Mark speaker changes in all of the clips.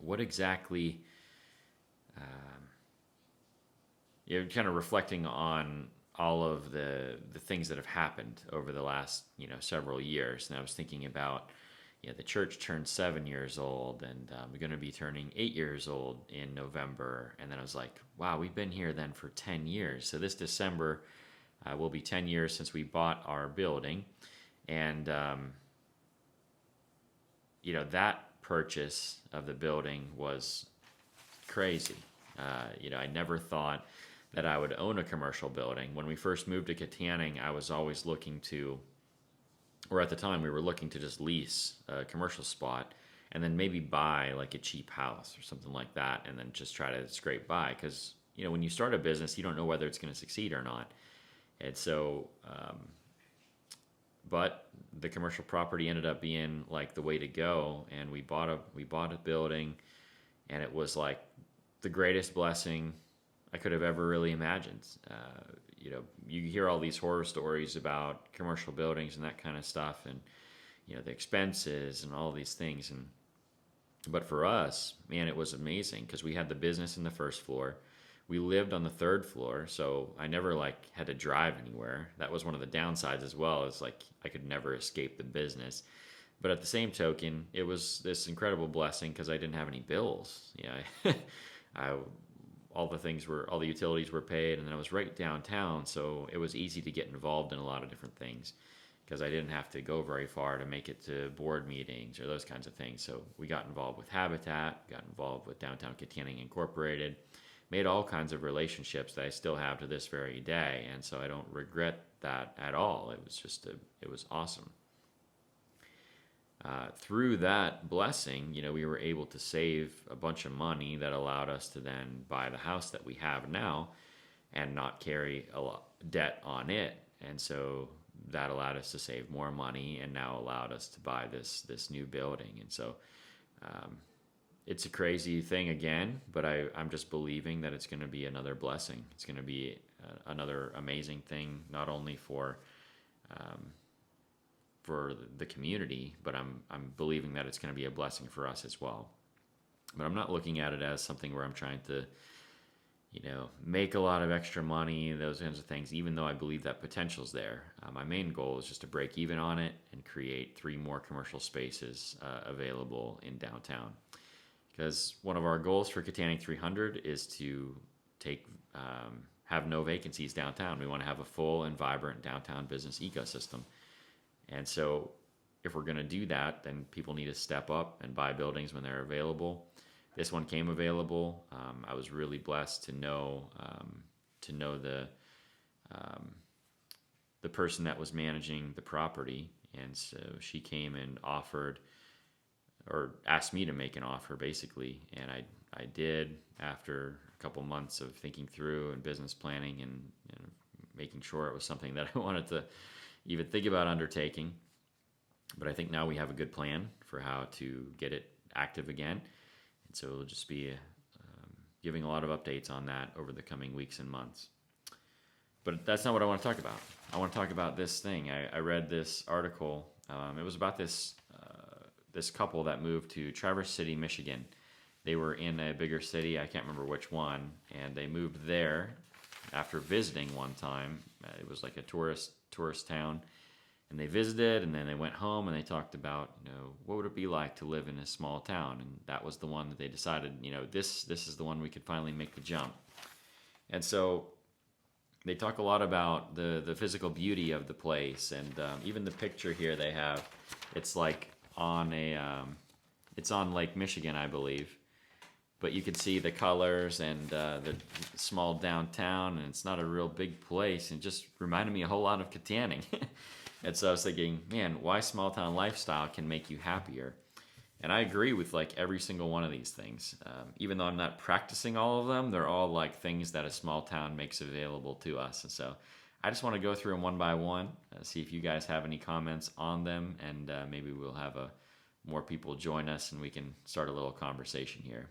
Speaker 1: what exactly, um, you're kind of reflecting on all of the things that have happened over the last several years, and I was thinking about the church turned 7 years old, and we're going to be turning 8 years old in November, and then I was like, wow, we've been here then for 10 years. So this December will be 10 years since we bought our building, and that purchase of the building was crazy. I never thought that I would own a commercial building. When we first moved to Kittanning, I was always looking to, or at the time, we were looking to just lease a commercial spot and then maybe buy like a cheap house or something like that, and then just try to scrape by. Because when you start a business, you don't know whether it's going to succeed or not. And so, but the commercial property ended up being like the way to go, and we bought a building, and it was like the greatest blessing I could have ever really imagined. You hear all these horror stories about commercial buildings and that kind of stuff, and the expenses and all these things. And but for us, man, it was amazing because we had the business in the first floor. We lived on the third floor, so I never had to drive anywhere. That was one of the downsides as well. Is like I could never escape the business. But at the same token, it was this incredible blessing because I didn't have any bills. I all the utilities were paid, and then I was right downtown, so it was easy to get involved in a lot of different things because I didn't have to go very far to make it to board meetings or those kinds of things. So we got involved with Habitat, got involved with Downtown Kittanning Incorporated, made all kinds of relationships that I still have to this very day, and so I don't regret that at all. It was awesome. Through that blessing, we were able to save a bunch of money that allowed us to then buy the house that we have now and not carry a lot debt on it. And so that allowed us to save more money, and now allowed us to buy this new building. And so it's a crazy thing again, but I'm just believing that it's going to be another blessing. It's going to be another amazing thing, not only um, for the community, but I'm believing that it's going to be a blessing for us as well. But I'm not looking at it as something where I'm trying to, make a lot of extra money, those kinds of things, even though I believe that potential's there. My main goal is just to break even on it and create 3 more commercial spaces available in downtown. Because one of our goals for Kittanning 300 is to have no vacancies downtown. We want to have a full and vibrant downtown business ecosystem. And so if we're going to do that, then people need to step up and buy buildings when they're available. This one came available. I was really blessed to know the person that was managing the property, and so she came and offered, or asked me to make an offer, basically, and I did after a couple months of thinking through and business planning and making sure it was something that I wanted to even think about undertaking. But I think now we have a good plan for how to get it active again. And so we'll just be giving a lot of updates on that over the coming weeks and months. But that's not what I want to talk about. I want to talk about this thing. I read this article. It was about this couple that moved to Traverse City, Michigan. They were in a bigger city. I can't remember which one. And they moved there after visiting one time. It was like a tourist town, and they visited, and then they went home, and they talked about what would it be like to live in a small town, and that was the one that they decided this is the one we could finally make the jump. And so they talk a lot about the physical beauty of the place, and even the picture here they have, it's like on it's on Lake Michigan, I believe. But you can see the colors and the small downtown, and it's not a real big place. And it just reminded me a whole lot of Kittanning. And so I was thinking, man, why small town lifestyle can make you happier? And I agree with every single one of these things. Even though I'm not practicing all of them, they're all like things that a small town makes available to us. And so I just want to go through them one by one, see if you guys have any comments on them, and maybe we'll have more people join us and we can start a little conversation here.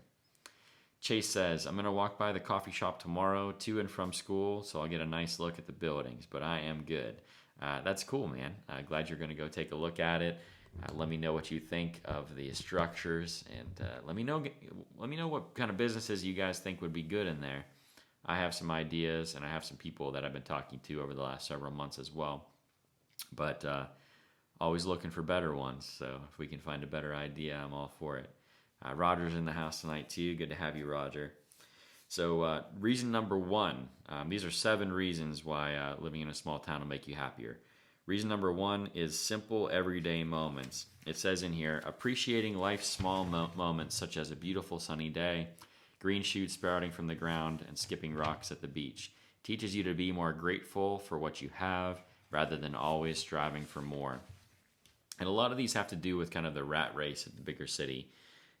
Speaker 1: Chase says, I'm going to walk by the coffee shop tomorrow to and from school, so I'll get a nice look at the buildings, but I am good. That's cool, man. Glad you're going to go take a look at it. Let me know what you think of the structures, and let me know what kind of businesses you guys think would be good in there. I have some ideas, and I have some people that I've been talking to over the last several months as well. But always looking for better ones. So if we can find a better idea, I'm all for it. Roger's in the house tonight too. Good to have you, Roger. So reason number one. These are 7 reasons why living in a small town will make you happier. Reason number 1 is simple everyday moments. It says in here, appreciating life's small moments such as a beautiful sunny day, green shoots sprouting from the ground, and skipping rocks at the beach. Teaches you to be more grateful for what you have rather than always striving for more. And a lot of these have to do with kind of the rat race at the bigger city.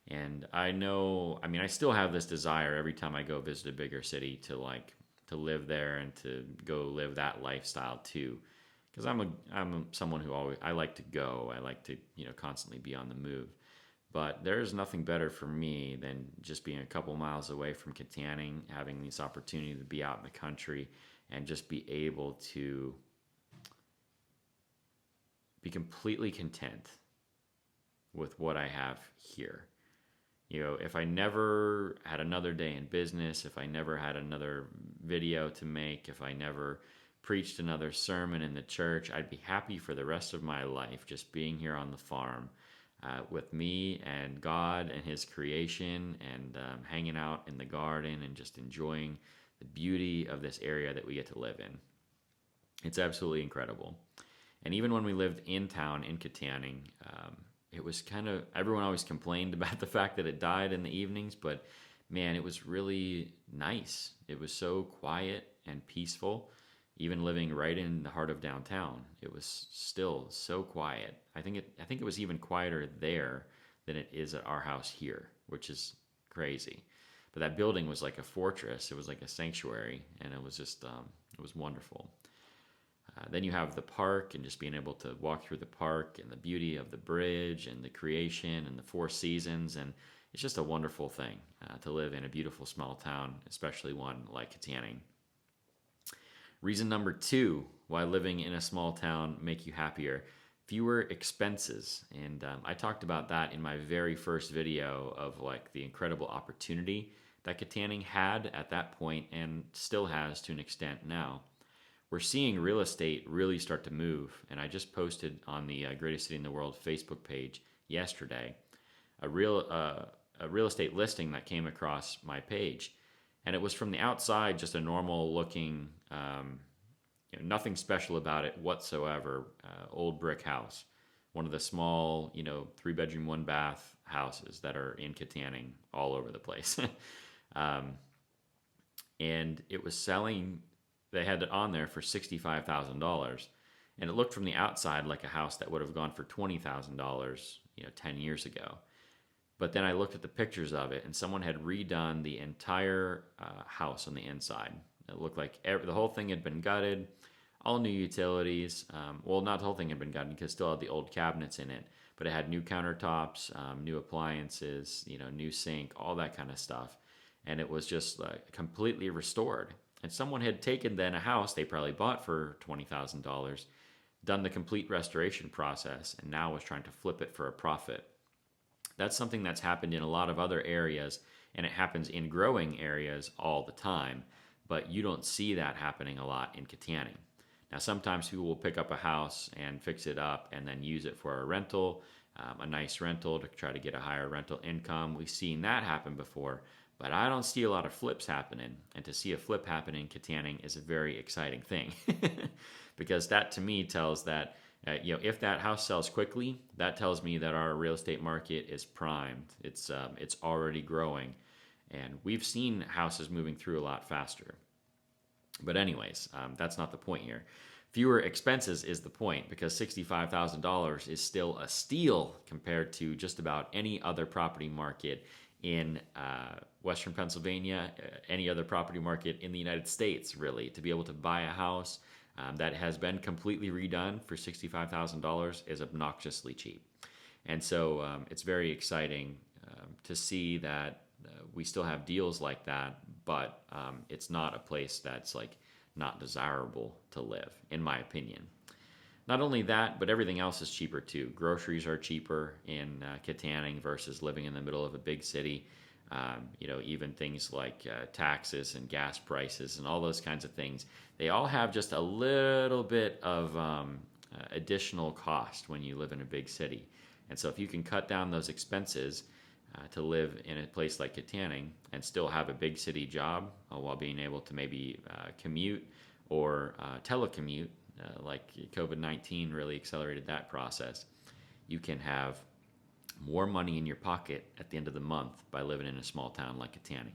Speaker 1: And I know, I mean, I still have this desire every time I go visit a bigger city to live there and to go live that lifestyle too. Because I'm someone who I like to go. I like to, constantly be on the move. But there's nothing better for me than just being a couple miles away from Kittanning, having this opportunity to be out in the country and just be able to be completely content with what I have here. If I never had another day in business, if I never had another video to make, if I never preached another sermon in the church, I'd be happy for the rest of my life just being here on the farm with me and God and His creation, and hanging out in the garden and just enjoying the beauty of this area that we get to live in. It's absolutely incredible. And even when we lived in town in Kittanning, it was kind of, everyone always complained about the fact that it died in the evenings, but man, it was really nice. It was so quiet and peaceful. Even living right in the heart of downtown, it was still so quiet. I think it was even quieter there than it is at our house here, which is crazy. But that building was like a fortress. It was like a sanctuary, and it was just it was wonderful. Then you have the park, and just being able to walk through the park and the beauty of the bridge and the creation and the 4 seasons, and it's just a wonderful thing to live in a beautiful small town, especially one like Kittanning. Reason number 2 why living in a small town make you happier: fewer expenses. And I talked about that in my very first video of the incredible opportunity that Kittanning had at that point and still has to an extent now. We're seeing real estate really start to move, and I just posted on the Greatest City in the World Facebook page yesterday a real estate listing that came across my page. And it was from the outside just a normal looking, nothing special about it whatsoever, old brick house. One of the small, 3-bedroom, 1-bath houses that are in Kittanning all over the place. And it was selling, they had it on there for $65,000. And it looked from the outside like a house that would have gone for $20,000, 10 years ago. But then I looked at the pictures of it, and someone had redone the entire house on the inside. It looked like the whole thing had been gutted, all new utilities. Well, not the whole thing had been gutted because it still had the old cabinets in it, but it had new countertops, new appliances, new sink, all that kind of stuff. And it was just completely restored. And someone had taken then a house they probably bought for $20,000, done the complete restoration process, and now was trying to flip it for a profit. That's something that's happened in a lot of other areas, and it happens in growing areas all the time, but you don't see that happening a lot in Kittanning. Now, sometimes people will pick up a house and fix it up and then use it for a rental, a nice rental to try to get a higher rental income. We've seen that happen before, but I don't see a lot of flips happening, and to see a flip happen in Kittanning is a very exciting thing because that to me tells that if that house sells quickly, that tells me that our real estate market is primed. It's already growing, and we've seen houses moving through a lot faster. But anyways, that's not the point here. Fewer expenses is the point, because $65,000 is still a steal compared to just about any other property market in Western Pennsylvania, any other property market in the United States, really. To be able to buy a house that has been completely redone for $65,000 is obnoxiously cheap. And so it's very exciting to see that we still have deals like that, but it's not a place that's not desirable to live, in my opinion. Not only that, but everything else is cheaper too. Groceries are cheaper in Kittanning versus living in the middle of a big city. Even things like taxes and gas prices and all those kinds of things, they all have just a little bit of additional cost when you live in a big city. And so if you can cut down those expenses to live in a place like Kittanning and still have a big city job while being able to maybe commute or telecommute, like COVID-19 really accelerated that process, you can have more money in your pocket at the end of the month by living in a small town like Kittanning.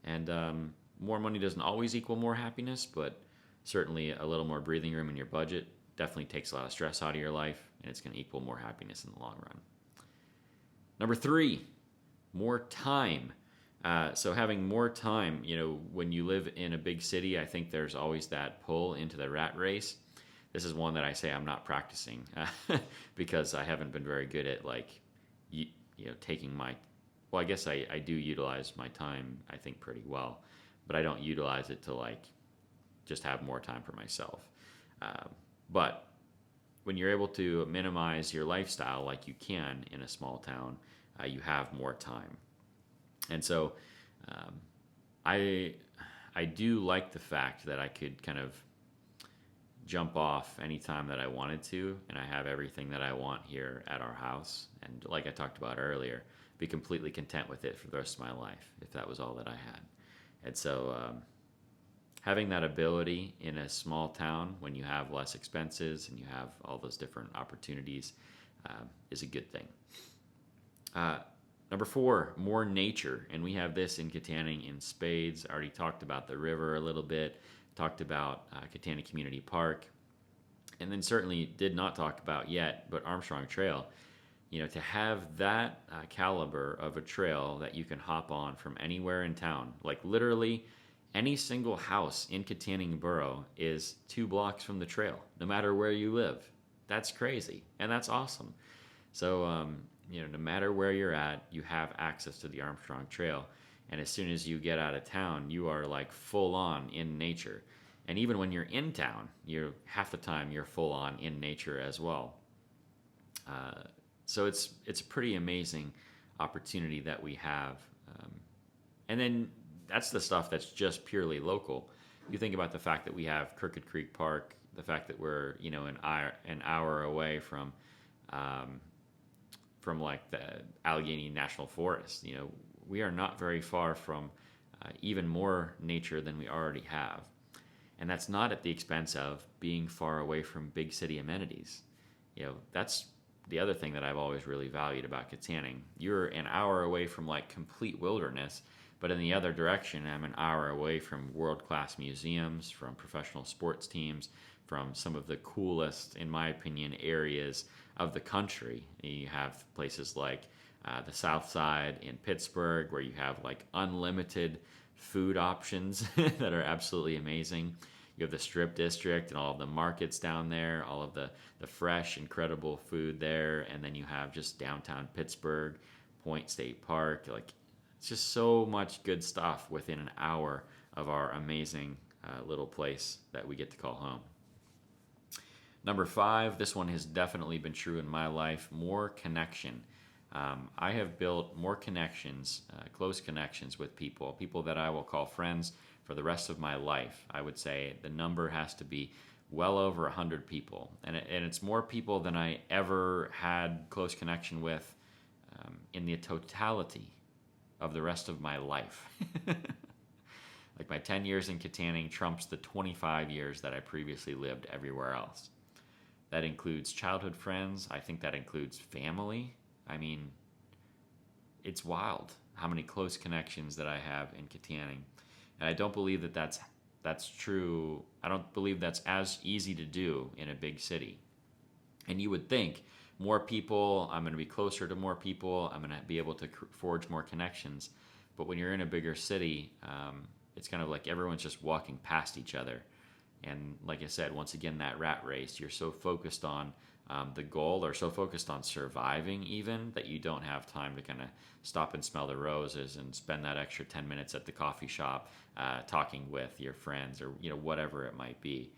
Speaker 1: And more money doesn't always equal more happiness, but certainly a little more breathing room in your budget definitely takes a lot of stress out of your life, and it's going to equal more happiness in the long run. Number 3, more time. So having more time, when you live in a big city, I think there's always that pull into the rat race. This is one that I say I'm not practicing because I haven't been very good at taking my. Well, I guess I do utilize my time, I think, pretty well, but I don't utilize it to just have more time for myself. But when you're able to minimize your lifestyle like you can in a small town, you have more time. And so I do like the fact that I could kind of jump off anytime that I wanted to, and I have everything that I want here at our house. And like I talked about earlier, be completely content with it for the rest of my life if that was all that I had. And so having that ability in a small town when you have less expenses and you have all those different opportunities is a good thing. Number 4, more nature. And we have this in Kittanning in spades. I already talked about the river a little bit, talked about Kittanning Community Park, and then certainly did not talk about yet, but Armstrong Trail. To have that caliber of a trail that you can hop on from anywhere in town, like literally any single house in Kittanning Borough is 2 blocks from the trail, no matter where you live. That's crazy, and that's awesome. So, no matter where you're at, you have access to the Armstrong Trail. And as soon as you get out of town, you are full on in nature. And even when you're in town, half the time you're full on in nature as well. So it's a pretty amazing opportunity that we have. And then that's the stuff that's just purely local. You think about the fact that we have Crooked Creek Park, the fact that we're an hour away from the Allegheny National Forest. We are not very far from even more nature than we already have. And that's not at the expense of being far away from big city amenities. That's the other thing that I've always really valued about Kittanning. You're an hour away from complete wilderness, but in the other direction, I'm an hour away from world-class museums, from professional sports teams, from some of the coolest, in my opinion, areas of the country. You have places like the South Side in Pittsburgh, where you have unlimited food options that are absolutely amazing. You have the Strip District and all of the markets down there, all of the fresh, incredible food there. And then you have just downtown Pittsburgh, Point State Park. It's just so much good stuff within an hour of our amazing little place that we get to call home. Number 5, this one has definitely been true in my life, more connection. I have built more connections, close connections with people that I will call friends for the rest of my life. I would say the number has to be well over 100 people. And it's more people than I ever had close connection with in the totality of the rest of my life. My 10 years in Kittanning trumps the 25 years that I previously lived everywhere else. That includes childhood friends. I think that includes family. I mean, it's wild how many close connections that I have in Kittanning. And I don't believe that that's true. I don't believe that's as easy to do in a big city. And you would think more people, I'm going to be closer to more people, I'm going to be able to forge more connections. But when you're in a bigger city, it's kind of like everyone's just walking past each other. And like I said, once again, that rat race, you're so focused on the goal or so focused on surviving even that you don't have time to kind of stop and smell the roses and spend that extra 10 minutes at the coffee shop talking with your friends or whatever it might be.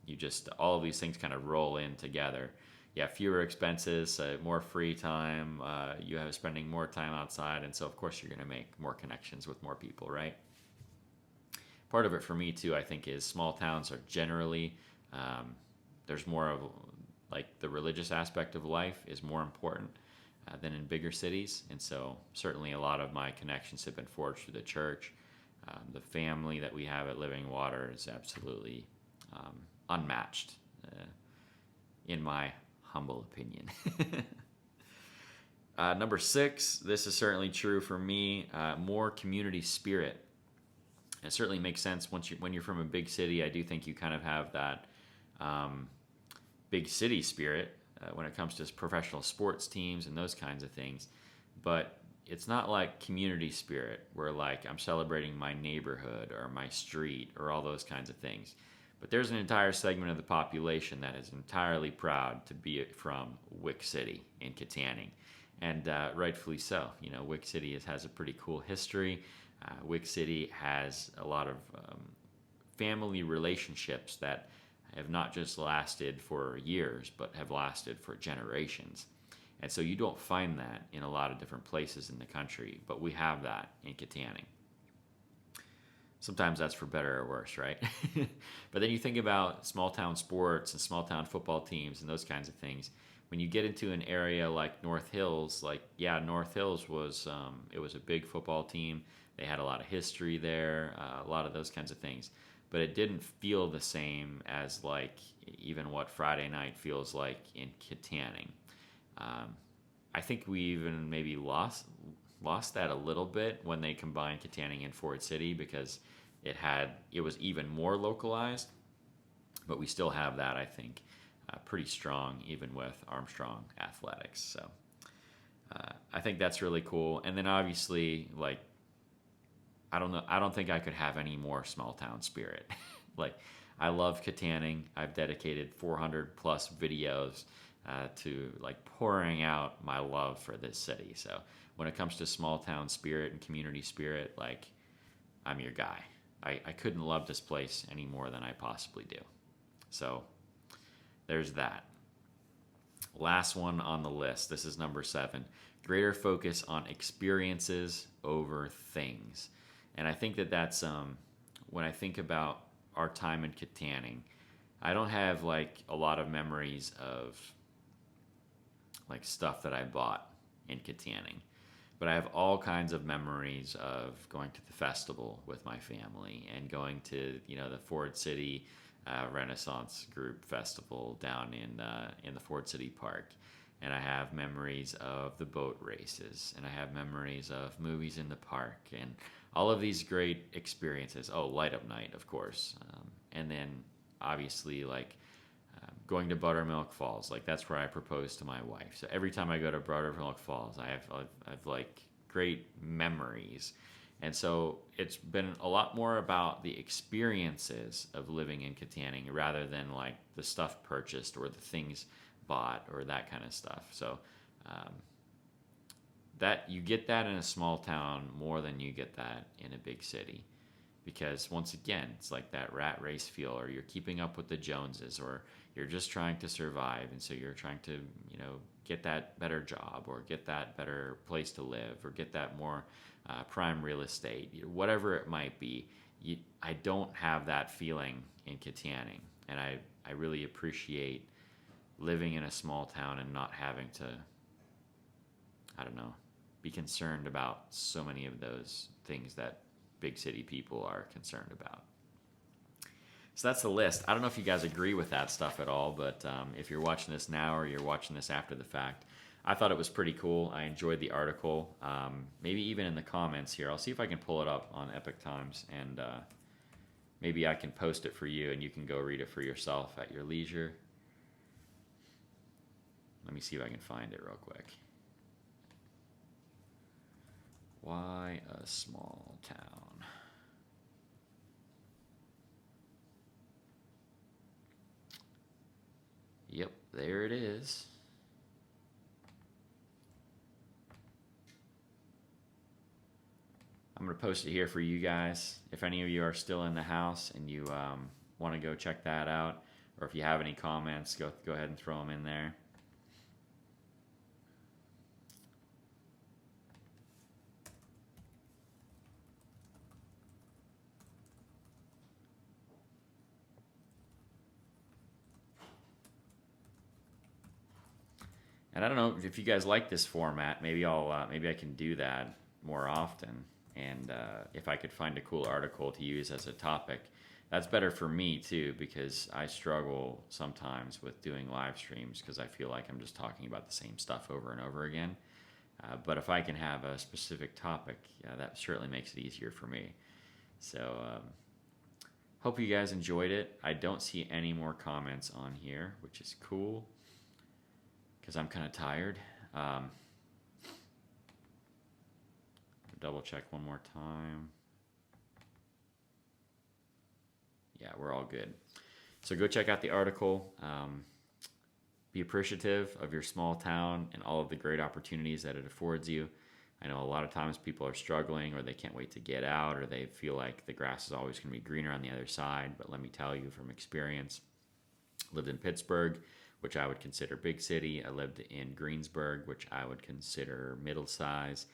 Speaker 1: you just all of these things kind of roll in together. You have fewer expenses, more free time. You have spending more time outside, and so of course you're going to make more connections with more people, right? Part of it for me too, I think, is small towns are generally there's more of like the religious aspect of life is more important than in bigger cities, and so certainly a lot of my connections have been forged through the church. The family that we have at Living Water is absolutely unmatched, in my humble opinion. Number 6, this is certainly true for me. More community spirit. It certainly makes sense when you're from a big city. I do think you kind of have that big city spirit when it comes to professional sports teams and those kinds of things. But it's not like community spirit where like I'm celebrating my neighborhood or my street or all those kinds of things. But there's an entire segment of the population that is entirely proud to be from Wick City in Kittanning. And rightfully so. You know, Wick City has a pretty cool history. Wick City has a lot of family relationships that have not just lasted for years, but have lasted for generations. And so you don't find that in a lot of different places in the country, but we have that in Kittanning. Sometimes that's for better or worse, right? But then you think about small town sports and small town football teams and those kinds of things. When you get into an area like North Hills, North Hills was it was a big football team. They had a lot of history there, a lot of those kinds of things. But it didn't feel the same as like even what Friday night feels like in Kittanning. I think we even maybe lost that a little bit when they combined Kittanning and Ford City because it was even more localized. But we still have that, I think, pretty strong even with Armstrong Athletics. So I think that's really cool. And then obviously, like, I don't know. I don't think I could have any more small town spirit. Like, I love Kittanning. I've dedicated 400 plus videos to like pouring out my love for this city. So when it comes to small town spirit and community spirit, like, I'm your guy. I couldn't love this place any more than I possibly do. So there's that. Last one on the list. This is number 7. Greater focus on experiences over things. And I think that's when I think about our time in Kittanning, I don't have like a lot of memories of like stuff that I bought in Kittanning, but I have all kinds of memories of going to the festival with my family and going to the Ford City Renaissance Group Festival down in the Ford City Park. And I have memories of the boat races, and I have memories of movies in the park, and all of these great experiences. Oh, Light Up Night, of course. And then, obviously, like going to Buttermilk Falls. Like, that's where I proposed to my wife. So every time I go to Buttermilk Falls, I've like, great memories. And so it's been a lot more about the experiences of living in Kittanning rather than, like, the stuff purchased or the things bought or that kind of stuff. So that you get that in a small town more than you get that in a big city, because once again it's like that rat race feel, or you're keeping up with the Joneses, or you're just trying to survive, and so you're trying to get that better job or get that better place to live or get that more prime real estate, whatever it might be. I don't have that feeling in Kittanning, and I really appreciate living in a small town and not having to, I don't know, be concerned about so many of those things that big city people are concerned about. So that's the list. I don't know if you guys agree with that stuff at all, but if you're watching this now or you're watching this after the fact, I thought it was pretty cool. I enjoyed the article. Maybe even in the comments here, I'll see if I can pull it up on Epic Times, and maybe I can post it for you and you can go read it for yourself at your leisure. Let me see if I can find it real quick. Why a small town? Yep, there it is. I'm going to post it here for you guys. If any of you are still in the house and you want to go check that out, or if you have any comments, go ahead and throw them in there. And I don't know if you guys like this format. Maybe maybe I can do that more often. And if I could find a cool article to use as a topic, that's better for me too, because I struggle sometimes with doing live streams because I feel like I'm just talking about the same stuff over and over again. But if I can have a specific topic, that certainly makes it easier for me. So hope you guys enjoyed it. I don't see any more comments on here, which is cool because I'm kind of tired. Double check one more time. Yeah, we're all good. So go check out the article. Be appreciative of your small town and all of the great opportunities that it affords you. I know a lot of times people are struggling, or they can't wait to get out, or they feel like the grass is always going to be greener on the other side. But let me tell you from experience, lived in Pittsburgh, which I would consider big city. I lived in Greensburg, which I would consider middle size.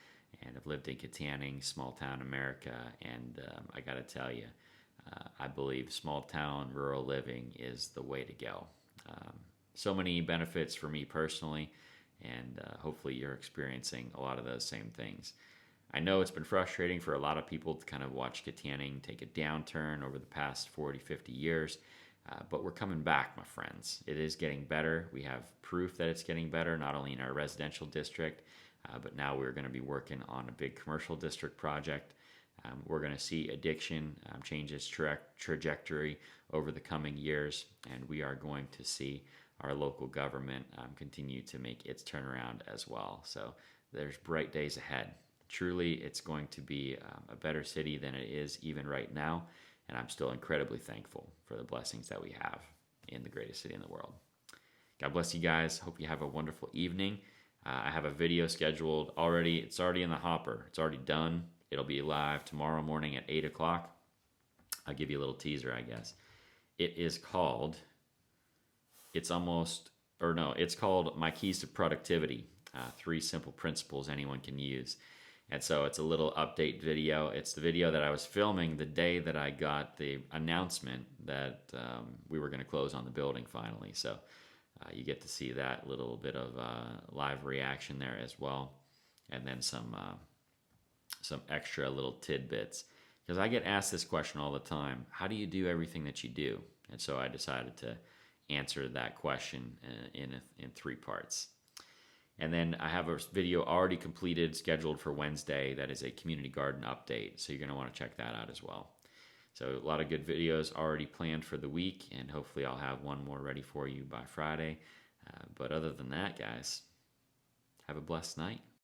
Speaker 1: And I've lived in Kittanning, small town America. And I got to tell you, I believe small town rural living is the way to go. So many benefits for me personally, and hopefully you're experiencing a lot of those same things. I know it's been frustrating for a lot of people to kind of watch Kittanning take a downturn over the past 40, 50 years, but we're coming back, my friends. It is getting better. We have proof that it's getting better, not only in our residential district, but now we're going to be working on a big commercial district project. We're going to see addiction change its trajectory over the coming years, and we are going to see our local government continue to make its turnaround as well. So there's bright days ahead. Truly, it's going to be a better city than it is even right now, and I'm still incredibly thankful for the blessings that we have in the greatest city in the world. God bless you guys. Hope you have a wonderful evening. I have a video scheduled already. It's already in the hopper. It's already done. It'll be live tomorrow morning at 8 o'clock. I'll give you a little teaser, I guess. It is called, it's called My Keys to Productivity, 3 simple principles anyone can use. And so it's a little update video. It's the video that I was filming the day that I got the announcement that we were going to close on the building finally. So you get to see that little bit of live reaction there as well. And then some extra little tidbits, because I get asked this question all the time: how do you do everything that you do? And so I decided to answer that question in 3 parts. And then I have a video already completed, scheduled for Wednesday, that is a community garden update, so you're going to want to check that out as well. So a lot of good videos already planned for the week, and hopefully I'll have one more ready for you by Friday. But other than that, guys, have a blessed night.